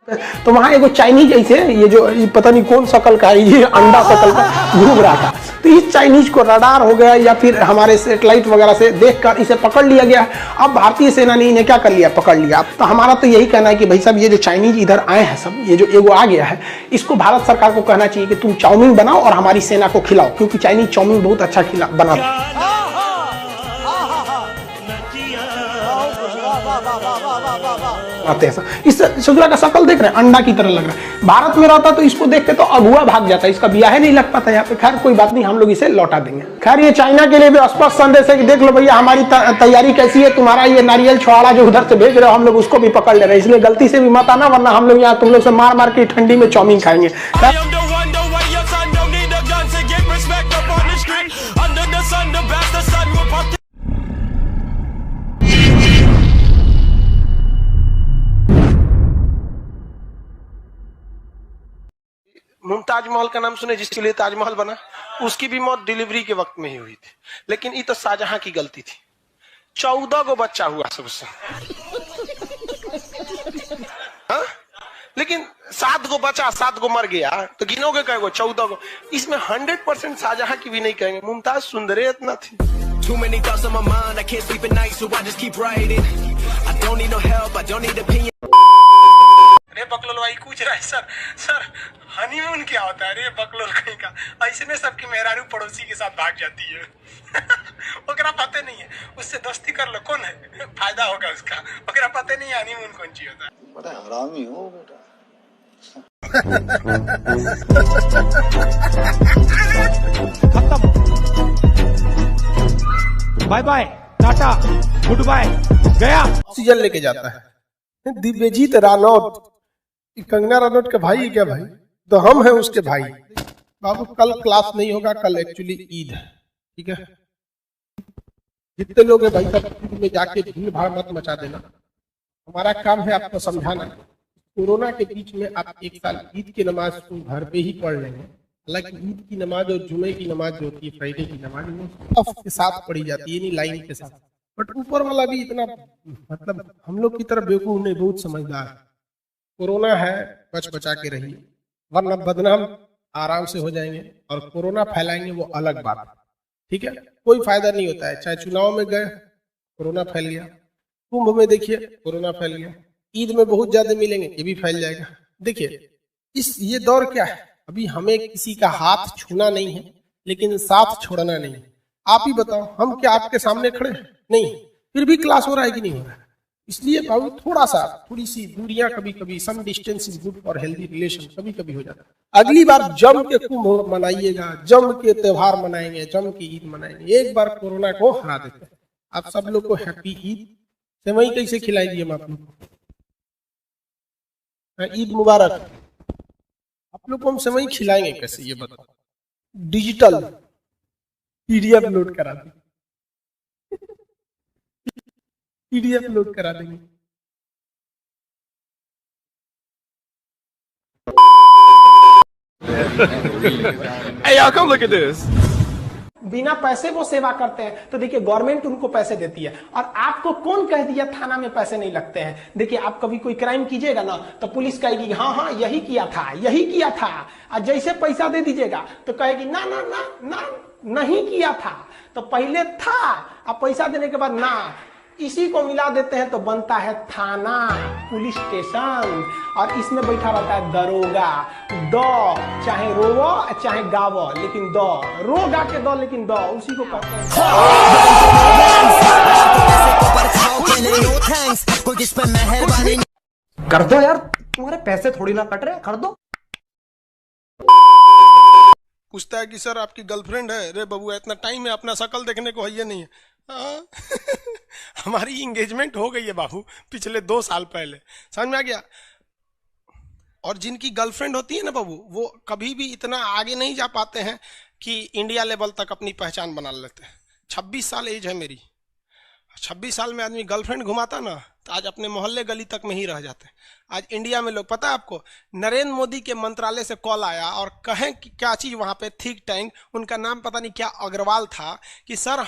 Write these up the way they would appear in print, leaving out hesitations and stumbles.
तो वहां एगो चाइनीज ऐसे ये जो पता नहीं कौन शकल का है, ये अंडा शकल का घूम रहा था। तो इस चाइनीज को रडार हो गया या फिर हमारे सैटेलाइट वगैरह से देखकर इसे पकड़ लिया गया। अब भारतीय सेना ने इन्हें क्या कर लिया, पकड़ लिया। तो हमारा तो यही कहना है कि भाई साहब ये जो चाइनीज इधर आए हैं सब, ये जो एगो आ गया है, इसको भारत सरकार को कहना चाहिए कि तुम चाउमीन बनाओ और हमारी सेना को खिलाओ, क्योंकि चाइनीज चाउमीन बहुत अच्छा बनाता आते हैं। इस ससुरा का शकल देख रहे हैं, अंडा की तरह लग रहा है। भारत में रहता तो इसको देख के तो अगुआ भाग जाता, इसका ब्याह नहीं लग पाता यहाँ पे। खैर कोई बात नहीं, हम लोग इसे लौटा देंगे। खैर ये चाइना के लिए भी स्पष्ट संदेश है कि देख लो भैया हमारी तैयारी कैसी है, तुम्हारा ये नारियल छुआड़ा जो उधर से भेज रहे हो हम लोग उसको भी पकड़ ले रहे हैं, इसलिए गलती से भी मत आना, वरना हम लोग यहाँ तुम लोग से मार मार के ठंडी में चाउमीन खाएंगे। मुमताज महल का नाम सुने, जिसके लिए ताजमहल बना, उसकी भी मौत डिलीवरी के वक्त में ही हुई थी। लेकिन ये तो शाहजहां की गलती थी। 14 गो बच्चा हुआ सबसे, हाँ? लेकिन 7 गो बचा, 7 गो मर गया, तो गिनोगे कहेगो 14 गो। इसमें 100% शाहजहां की भी नहीं कहेंगे, मुमताज सुंदरे इतना थी। रे बकलोल भाई पूछ रहा है सर हनीमून क्या होता है? रे बकलोल कहीं का ऐसे में सबकी मेहरारू पड़ोसी के साथ भाग जाती है। ओकरा पता नहीं है, उससे दोस्ती कर लो, कौन है फायदा होगा उसका, ओकरा पता नहीं है हनीमून कौन चीज होता है। बड़ा हरामी हो बेटा। Bye bye tata goodbye गया। ऑक्सीजन लेके जाता है दिव्यजीत रानौत। कंगना रनौत के भाई क्या भाई? तो हम हैं उसके भाई। बाबू कल क्लास नहीं होगा, कल एक्चुअली ईद है, ठीक है? जितने लोग हैं भाई सब में जाके भीड़ भाड़ मत मचा देना। हमारा काम है आपको समझाना। कोरोना के बीच में आप एक साल ईद की नमाज को घर पे ही पढ़ लेंगे। हालांकि ईद की नमाज और जुमे की नमाज जो होती है, फ्राइडे की नमाज, वो के साथ पढ़ी जाती है, नहीं लाइन के साथ। बट ऊपर वाला भी इतना मतलब हम लोग की तरफ बेवकूफ नहीं, बहुत समझदार है। कोरोना है, बच बचा के रहिए, वरना बदनाम आराम से हो जाएंगे और कोरोना फैलाएंगे वो अलग बात है, ठीक है? कोई फायदा नहीं होता है। चाहे चुनाव में गए कोरोना फैल गया, कुंभ में देखिए कोरोना फैल गया, ईद में बहुत ज्यादा मिलेंगे, ये भी फैल जाएगा। देखिए ये दौर क्या है, अभी हमें किसी का हाथ छूना नहीं है, लेकिन साथ छोड़ना नहीं है। आप ही बताओ, हम क्या आपके सामने खड़े नहीं, फिर भी क्लास हो रहा है कि नहीं हो रहा है? इसलिए बाबू थोड़ी सी दूरियां, कभी कभी some distance is good for healthy relation, कभी कभी हो जाता है। अगली बार जम के कुंभ मनाइएगा, जम के त्योहार मनाएंगे, जम की ईद मनाएंगे। एक बार कोरोना को हरा देते हैं। आप सब लोग को हैप्पी ईद। सेवई कैसे खिलाई दिए हम आप लोग को? ईद मुबारक। आप लोग को हम सेवई खिलाएंगे कैसे ये बताओ? डिजिटल पीडीएफ लोड करा देंगे, पीडीएफ लोड करा देंगे। Hey y'all, come look at this. बिना पैसे वो सेवा करते हैं, तो देखिए गवर्नमेंट उनको पैसे देती है। और आपको कौन कह दिया थाना में पैसे नहीं लगते हैं? देखिए आप कभी कोई क्राइम कीजिएगा ना, तो पुलिस कहेगी हाँ हाँ यही किया था, यही किया था। और जैसे पैसा दे दीजिएगा तो कहेगी ना ना ना ना नहीं किया था, तो पहले था अब पैसा देने के बाद ना, इसी को मिला देते हैं तो बनता है थाना, पुलिस स्टेशन। और इसमें बैठा रहता है दरोगा। दो चाहे रोवो चाहे गावो, लेकिन दो रो गा के दो, लेकिन दो उसी को कहते हैं। कर दो यार, तुम्हारे पैसे थोड़ी ना कट रहे, कर दो। पूछता है कि सर आपकी गर्लफ्रेंड है? रे बबुआ इतना टाइम है, अपना शकल देखने को है ये नहीं है। हमारी एंगेजमेंट हो गई है बाबू पिछले 2 साल पहले, समझ में आ गया? और जिनकी गर्लफ्रेंड होती है ना बाबू, वो कभी भी इतना आगे नहीं जा पाते हैं कि इंडिया लेवल तक अपनी पहचान बना लेते हैं। 26 साल एज है मेरी, 26 साल में आदमी गर्लफ्रेंड घुमाता ना तो आज अपने मोहल्ले गली तक में ही रह जाते हैं। आज इंडिया में लोग, पता है आपको, नरेंद्र मोदी के मंत्रालय से कॉल आया और कहें कि क्या चीज़ वहाँ पे थिंक टैंक, उनका नाम पता नहीं क्या अग्रवाल था, कि सर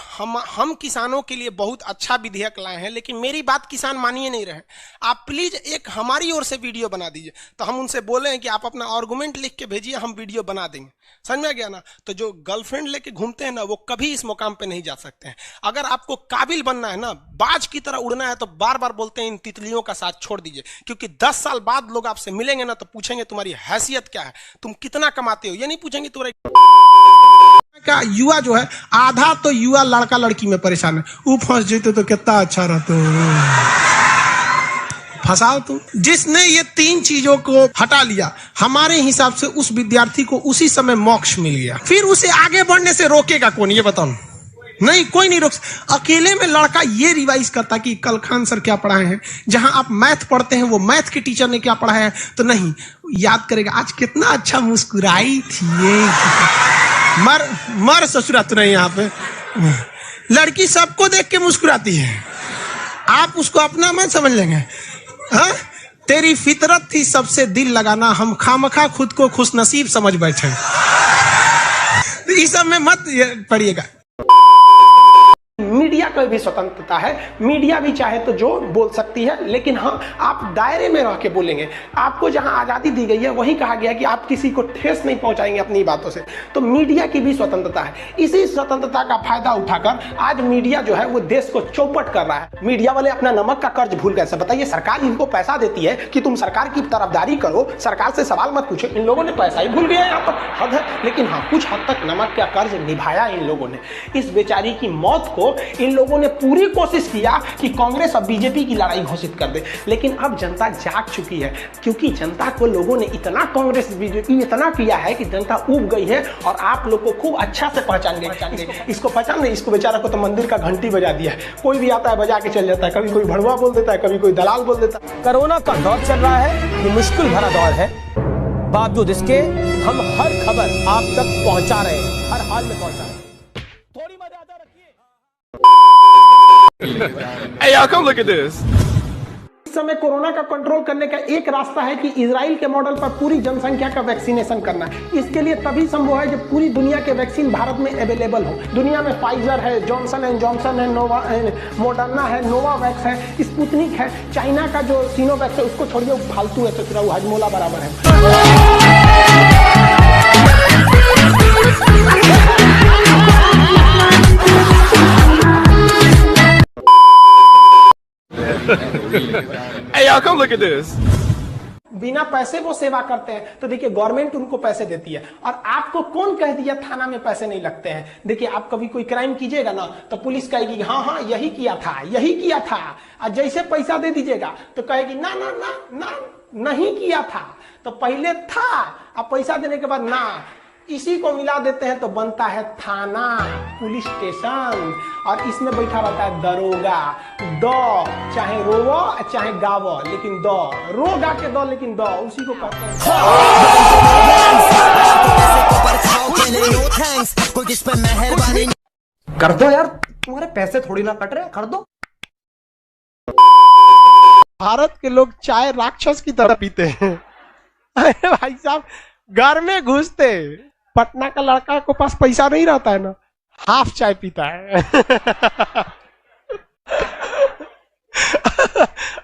हम किसानों के लिए बहुत अच्छा विधेयक लाए हैं, लेकिन मेरी बात किसान मानिए नहीं रहे, आप प्लीज़ एक हमारी ओर से वीडियो बना दीजिए। तो हम उनसे बोले हैं कि आप अपना आर्गूमेंट लिख के भेजिए, हम वीडियो बना देंगे। समझ में गया ना? तो जो गर्लफ्रेंड लेके घूमते हैं ना, वो कभी इस मुकाम पे नहीं जा सकते हैं। अगर आपको काबिल बनना है ना, बाज की तरह उड़ना है, तो बार बार बोलते हैं इन तितलियों का साथ छोड़ दीजिए, क्योंकि 10 साल बाद लोग आपसे मिलेंगे ना, तो पूछेंगे तुम्हारी हैसियत क्या है, तुम कितना कमाते हो, ये नहीं पूछेंगे तुम्हारे का। युवा जो है, आधा तो युवा लड़का लड़की में परेशान है, वो फंस जाते तो कितना अच्छा रहता। फंसाओ तुम। जिसने ये 3 चीजों को हटा लिया, हमारे हिसाब से उस विद्यार्थी को उसी समय मोक्ष मिल गया। फिर उसे आगे बढ़ने से रोकेगा कौन, ये बताओ? नहीं, कोई नहीं रोक। अकेले में लड़का ये रिवाइज करता कि कल खान सर क्या पढ़ाए हैं, जहां आप मैथ पढ़ते हैं वो मैथ के टीचर ने क्या पढ़ाया है, तो नहीं याद करेगा आज कितना अच्छा मुस्कुराई थी ये। मर ससुरा तो नहीं, यहाँ पे लड़की सबको देख के मुस्कुराती है, आप उसको अपना मत समझ लेंगे। हाँ, तेरी फितरत थी सबसे दिल लगाना, हम खामखा खुद को खुशनसीब समझ बैठे। इस सब में मत पड़िएगा। मीडिया की भी स्वतंत्रता है, मीडिया भी चाहे तो जो बोल सकती है, लेकिन हाँ, आप दायरे में रह के बोलेंगे। आपको जहां आजादी दी गई है वहीं कहा गया है कि आप किसी को ठेस नहीं पहुंचाएंगे अपनी बातों से। तो मीडिया की भी स्वतंत्रता है। इसी स्वतंत्रता का फायदा उठाकर आज मीडिया जो है वो देश को चौपट कर रहा है। मीडिया वाले अपना नमक का कर्ज भूल गए। बताइए, सरकार इनको पैसा देती है कि तुम सरकार की तरफदारी करो, सरकार से सवाल मत पूछो। इन लोगों ने पैसा ही भूल गया यहाँ पर, हद है। लेकिन हाँ, कुछ हद तक नमक का कर्ज निभाया इन लोगों ने। इस बेचारी की मौत को इन लोगों ने पूरी कोशिश किया कि कांग्रेस और बीजेपी की लड़ाई घोषित कर दे, लेकिन अब जनता जाग चुकी है, क्योंकि जनता को लोगों ने इतना कांग्रेस बीजेपी इतना किया है कि जनता उब गई है और आप लोग को खूब अच्छा से पहचान गए। इसको पहचान नहीं, इसको बेचारा को तो मंदिर का घंटी बजा दिया है। कोई भी आता है बजा के चल जाता है, कभी कोई भड़वा बोल देता है, कभी कोई दलाल बोल देता है। कोरोना का दौर चल रहा है, ये मुश्किल भरा दौर है, बावजूद इसके हम हर खबर आप तक पहुंचा रहे हैं, हर हाल में पहुंचा रहे हैं। थोड़ी मर्यादा रखिए। Hey y'all, come look at this. इस समय कोरोना का कंट्रोल करने का एक रास्ता है कि इजराइल के मॉडल पर पूरी जनसंख्या का वैक्सीनेशन करना। इसके लिए तभी संभव है जब पूरी दुनिया के वैक्सीन भारत में अवेलेबल हो। दुनिया में फाइजर है, जॉनसन एंड जॉनसन है, मोडर्ना है, नोवावैक्स है, स्पुतनिक है। चाइना का जो सिनोवैक्स है उसको छोड़िए, फालतू है, तो वो हजमोला बराबर है। Hey y'all, come look at this. बिना पैसे वो सेवा करते हैं, तो देखिए गवर्नमेंट उनको पैसे देती है। और आपको कौन कह दिया थाना में पैसे नहीं लगते हैं? देखिए, आप कभी कोई क्राइम कीजिएगा ना, तो पुलिस कहेगी हाँ हाँ यही किया था, यही किया था। और जैसे पैसा दे दीजिएगा तो कहेगी ना ना ना ना नहीं किया था, तो पहले था, अब पैसा देने के बाद ना। इसी को मिला देते हैं तो बनता है थाना, पुलिस स्टेशन। और इसमें बैठा रहता है दरोगा। दो, चाहे रोवो चाहे गावो, लेकिन दो रो गा के दो, लेकिन दो उसी को कहते हैं। कर दो यार, तुम्हारे पैसे थोड़ी ना कट रहे, कर दो। भारत के लोग चाय राक्षस की तरह पीते हैं। अरे भाई साहब, घर में घुसते, पटना का लड़का को पास पैसा नहीं रहता है ना, हाफ चाय पीता है।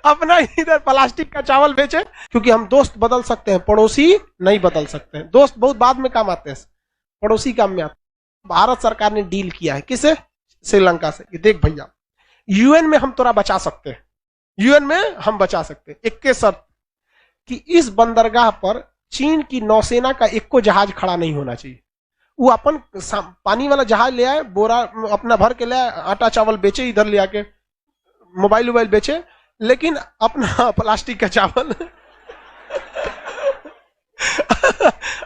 अपना इधर प्लास्टिक का चावल बेचे, क्योंकि हम दोस्त बदल सकते हैं, पड़ोसी नहीं बदल सकते हैं। दोस्त बहुत बाद में काम आते हैं, पड़ोसी काम में आते। भारत सरकार ने डील किया है किसे? श्रीलंका से। कि देख भैया, यूएन में हम तोरा बचा सकते हैं, यूएन में हम बचा सकते हैं, एक के शर्त कि इस बंदरगाह पर चीन की नौसेना का एक को जहाज खड़ा नहीं होना चाहिए। वो अपन पानी वाला जहाज ले आए, बोरा अपना भर के ले आए, आटा चावल बेचे, इधर ले आके मोबाइल वोबाइल बेचे, लेकिन अपना प्लास्टिक का चावल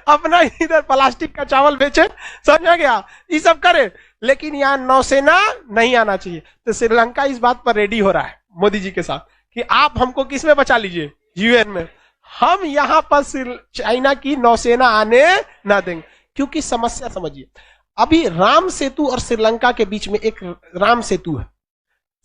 अपना इधर प्लास्टिक का चावल बेचे, समझा गया, ये सब करे, लेकिन यहाँ नौसेना नहीं आना चाहिए। तो श्रीलंका इस बात पर रेडी हो रहा है मोदी जी के साथ कि आप हमको किस में बचा लीजिए, यूएन में। हम यहां पर चाइना की नौसेना आने ना देंगे। क्योंकि समस्या समझिए, अभी राम सेतु और श्रीलंका के बीच में एक राम सेतु है,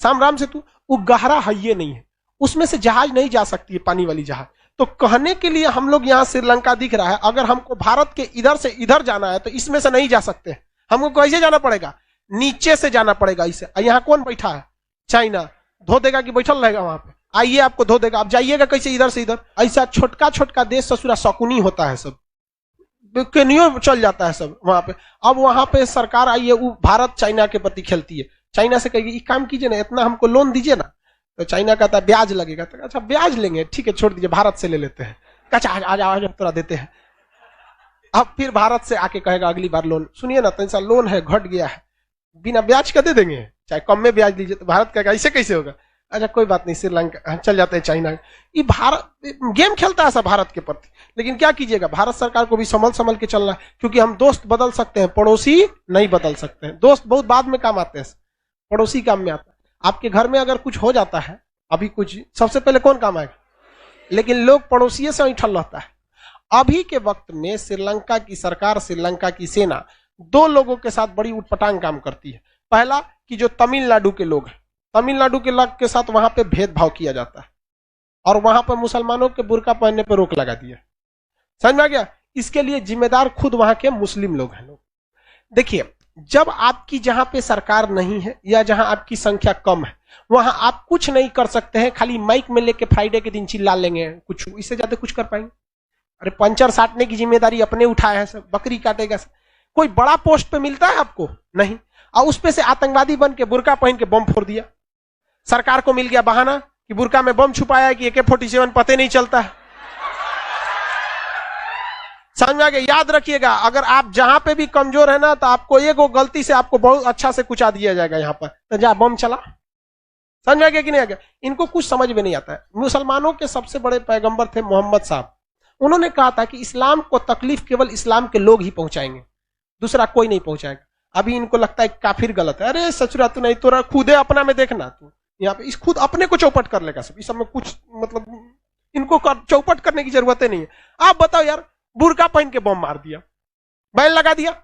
राम सेतु, वो गहरा है नहीं है, उसमें से जहाज नहीं जा सकती है, पानी वाली जहाज। तो कहने के लिए हम लोग यहाँ श्रीलंका दिख रहा है, अगर हमको भारत के इधर से इधर जाना है तो इसमें से नहीं जा सकते। हमको कैसे जाना पड़ेगा? नीचे से जाना पड़ेगा इसे। यहाँ कौन बैठा है? चाइना। धो देगा कि बैठल रहेगा वहां पे? आइए आपको धो देगा। आप जाइएगा कैसे इधर से इधर? ऐसा छोटका छोटका देश ससुरा शकुनी होता है, सब केनियो चल जाता है सब वहां पे। अब वहां पे सरकार आई है, वो भारत चाइना के प्रति खेलती है। चाइना से कहेगी काम कीजिए ना, इतना हमको लोन दीजिए ना। तो चाइना कहता है ब्याज लगेगा। तो अच्छा ब्याज लेंगे, ठीक है छोड़ दीजिए, भारत से ले लेते हैं। कचा आ जाओ थोड़ा देते हैं। अब फिर भारत से आके कहेगा अगली बार लोन, सुनिए ना तो लोन है घट गया है, बिना ब्याज का दे देंगे, चाहे कम में ब्याज लीजिए। तो भारत कहेगा ऐसे कैसे होगा? अच्छा कोई बात नहीं, श्रीलंका चल जाते हैं चाइना। ये भारत गेम खेलता है सब भारत के प्रति। लेकिन क्या कीजिएगा, भारत सरकार को भी संभल संभल के चलना है, क्योंकि हम दोस्त बदल सकते हैं, पड़ोसी नहीं बदल सकते हैं। दोस्त बहुत बाद में काम आते हैं, पड़ोसी काम में आता है। आपके घर में अगर कुछ हो जाता है, अभी कुछ, सबसे पहले कौन काम आएगा? लेकिन लोग पड़ोसी से ऐठल रहता है। अभी के वक्त में श्रीलंका की सरकार, श्रीलंका की सेना दो लोगों के साथ बड़ी उटपटांग काम करती है। पहला कि जो तमिलनाडु के लोग हैं, तमिलनाडु के लोग के साथ वहां पे भेदभाव किया जाता है और वहां पर मुसलमानों के बुर्का पहनने पर रोक लगा दिया। समझ में आ गया? इसके लिए जिम्मेदार खुद वहां के मुस्लिम लोग हैं। लोग देखिए, जब आपकी जहां पे सरकार नहीं है या जहां आपकी संख्या कम है, वहां आप कुछ नहीं कर सकते हैं। खाली माइक में लेके फ्राइडे के दिन चिल्ला लेंगे, कुछ इससे ज्यादा कुछ कर पाएंगे? अरे पंचर साटने की जिम्मेदारी अपने उठाए हैं सब, बकरी काटेगा सब। कोई बड़ा पोस्ट पे मिलता है आपको? नहीं। और उस पे से आतंकवादी बन के बुर्का पहन के बम फोड़ दिया। सरकार को मिल गया बहाना कि बुर्का में बम छुपाया है कि AK-47 पते नहीं चलता है। समझ में आ गया? याद रखिएगा, अगर आप जहां पे भी कमजोर है ना, तो आपको एगो गलती से आपको बहुत अच्छा से कुचा दिया जाएगा यहां पर, तो जा बम चला। समझ में आ गया कि नहीं आ गया? इनको कुछ समझ में नहीं आता है। मुसलमानों के सबसे बड़े पैगंबर थे मोहम्मद साहब। उन्होंने कहा था कि इस्लाम को तकलीफ केवल इस्लाम के लोग ही पहुंचाएंगे, दूसरा कोई नहीं पहुंचाएगा। अभी इनको लगता है काफिर गलत है। अरे सचुरा तू नहीं, तो खुदे अपना में देखना, तू यहाँ पे इस खुद अपने को चौपट कर लेगा सब। इस सब में कुछ मतलब इनको चौपट करने की जरूरत नहीं है। आप बताओ यार, बुर्का पहन के बम मार दिया, बैन लगा दिया।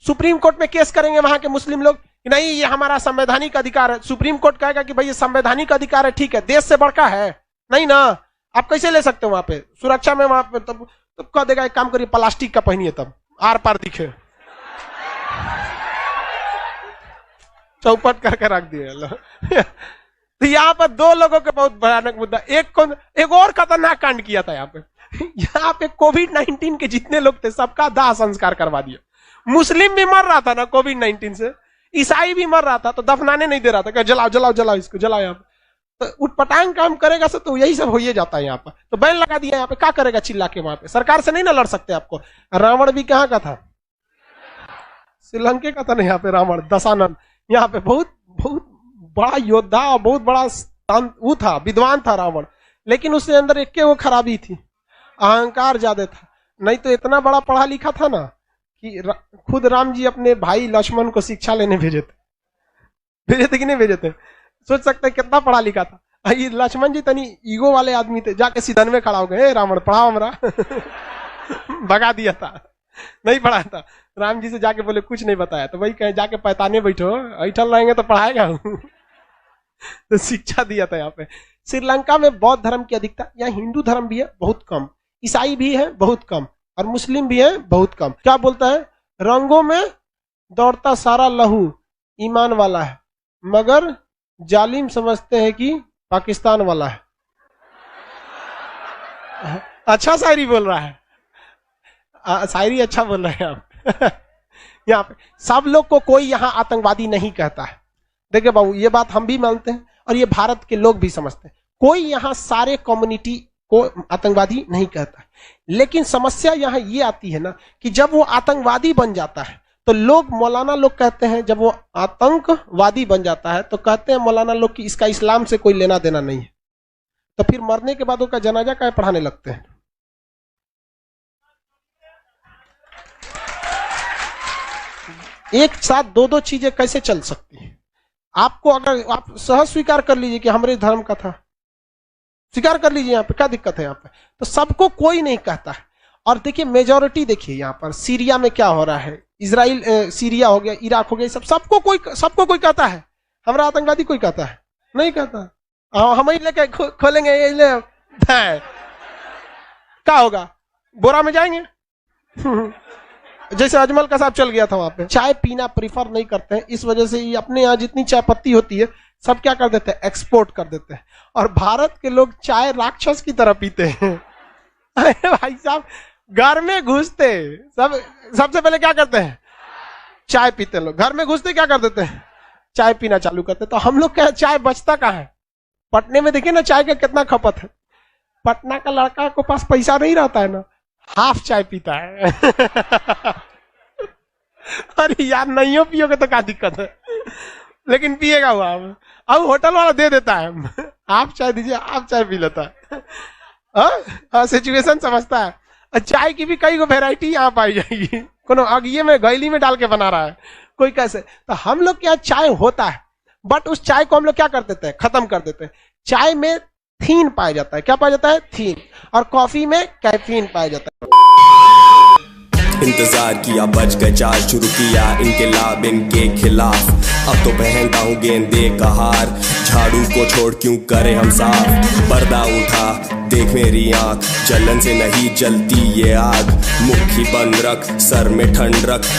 सुप्रीम कोर्ट में केस करेंगे वहां के मुस्लिम लोग कि नहीं ये हमारा संवैधानिक अधिकार है। सुप्रीम कोर्ट कहेगा कि भाई ये संवैधानिक अधिकार है, ठीक है, देश से बढ़का है नहीं ना, आप कैसे ले सकते हो वहां पे सुरक्षा में? वहां पे तब कह देगा एक काम करिए प्लास्टिक का पहनिए, तब आर पार दिखे। चौपट करके रख दिए। तो यहाँ पर दो लोगों के बहुत भयानक मुद्दा। एक और खतरनाक कांड किया था यहाँ पे कोविड-19 के जितने लोग थे सबका दाह संस्कार करवा दिया। मुस्लिम भी मर रहा था ना कोविड-19 से, ईसाई भी मर रहा था, तो दफनाने नहीं दे रहा था, जलाओ जलाओ जलाओ इसको, जलाओ। यहाँ पे तो उटपटांग काम करेगा से तो यही सब हो ही जाता है यहाँ पर। तो बैन लगा दिया यहाँ पे, क्या करेगा चिल्ला के? वहां पे सरकार से नहीं ना लड़ सकते आपको। रावण भी कहाँ का था? श्रीलंका का था ना। यहाँ पे रावण दशानन यहाँ पे बहुत बहुत बड़ा योद्धा और बहुत बड़ा वो था, विद्वान था रावण। लेकिन उसके अंदर एक वो खराबी थी, अहंकार ज्यादा था। नहीं तो इतना बड़ा पढ़ा लिखा था ना कि खुद राम जी अपने भाई लक्ष्मण को शिक्षा लेने भेजे थे कि नहीं भेजे थे? सोच सकते हैं कितना पढ़ा लिखा था। ये लक्ष्मण जी तनी ईगो वाले आदमी थे, जाके सीधन में खड़ा हो गए, रावण पढ़ाओ हमरा। भगा दिया था, नहीं पढ़ाया था। राम जी से जाके बोले कुछ नहीं बताया, तो वही कहे जाके पैताने बैठो, ऐठल रहेंगे तो पढ़ाएगा। तो शिक्षा दिया था यहाँ पे। श्रीलंका में बौद्ध धर्म की अधिकता, यहाँ हिंदू धर्म भी है बहुत कम, ईसाई भी है बहुत कम, और मुस्लिम भी है बहुत कम। क्या बोलता है? रंगों में दौड़ता सारा लहू ईमान वाला है, मगर जालिम समझते हैं कि पाकिस्तान वाला है। अच्छा शायरी बोल रहा है, शायरी अच्छा बोल रहे हैं आप। यहाँ पे सब लोग को कोई यहाँ आतंकवादी नहीं कहता है। देखिए बाबू, ये बात हम भी मानते हैं और ये भारत के लोग भी समझते हैं। कोई यहाँ सारे कम्युनिटी को आतंकवादी नहीं कहता है। लेकिन समस्या यहाँ ये आती है ना कि जब वो आतंकवादी बन जाता है तो लोग, मौलाना लोग कहते हैं, जब वो आतंकवादी बन जाता है तो कहते हैं मौलाना लोग कि इसका इस्लाम से कोई लेना देना नहीं है। तो फिर मरने के बाद उसका जनाजा काहे पढ़ाने लगते हैं? एक साथ दो दो चीजें कैसे चल सकती हैं? आपको अगर आप सहज स्वीकार कर लीजिए कि हमारे धर्म का था, स्वीकार कर लीजिए, यहाँ पे क्या दिक्कत है? यहाँ पे तो सबको कोई नहीं कहता है। और देखिए मेजॉरिटी, देखिए यहाँ पर सीरिया में क्या हो रहा है, इजराइल, सीरिया हो गया, इराक हो गया, सबको कोई कहता है। हमारा आतंकवादी कोई कहता है? नहीं कहता। हम ही लेके खोलेंगे ये ले क्या होगा, बोरा में जाएंगे। जैसे अजमल का साहब चल गया था वहां पे। चाय पीना प्रीफर नहीं करते हैं, इस वजह से ये अपने यहाँ जितनी चाय पत्ती होती है सब क्या कर देते हैं, एक्सपोर्ट कर देते हैं। और भारत के लोग चाय राक्षस की तरह पीते हैं। अरे भाई साहब, घर में घुसते सबसे पहले क्या करते हैं, चाय पीते हैं। लोग घर में घुसते क्या कर देते हैं, चाय पीना चालू करते। तो हम लोग क्या, चाय बचता कहाँ है। पटने में देखिए ना चाय का कितना खपत है। पटना का लड़का को पास पैसा नहीं रहता है ना, हाफ चाय पीता है। अरे यार नहीं पियोगे तो क्या दिक्कत है, लेकिन पिएगा वो। अब होटल वाला दे देता है, हाफ चाय दीजिए, हाफ चाय पी लेता है। सिचुएशन समझता है। चाय की भी कई वेराइटी यहाँ पाई जाएगी। कोनो अगिए में गैली में डाल के बना रहा है, कोई कैसे। तो हम लोग के यहाँ चाय होता है, बट उस चाय को हम लोग क्या कर देते हैं, खत्म कर देते हैं। चाय में थीन पाया जाता है, क्या पाया जाता है, थीन। और कॉफी में कैफीन पाया जाता है। इंतजार किया, बच गए चार, शुरू किया इनके लाभ इनके खिलाफ। अब तो पहनता हूँ गेंदे का हार, झाड़ू को छोड़ क्यों करे हम साफ। पर्दा उठा देख मेरी आंख, जलन से नहीं जलती ये आग। मुट्ठी बंद रख, सर में ठंड रख।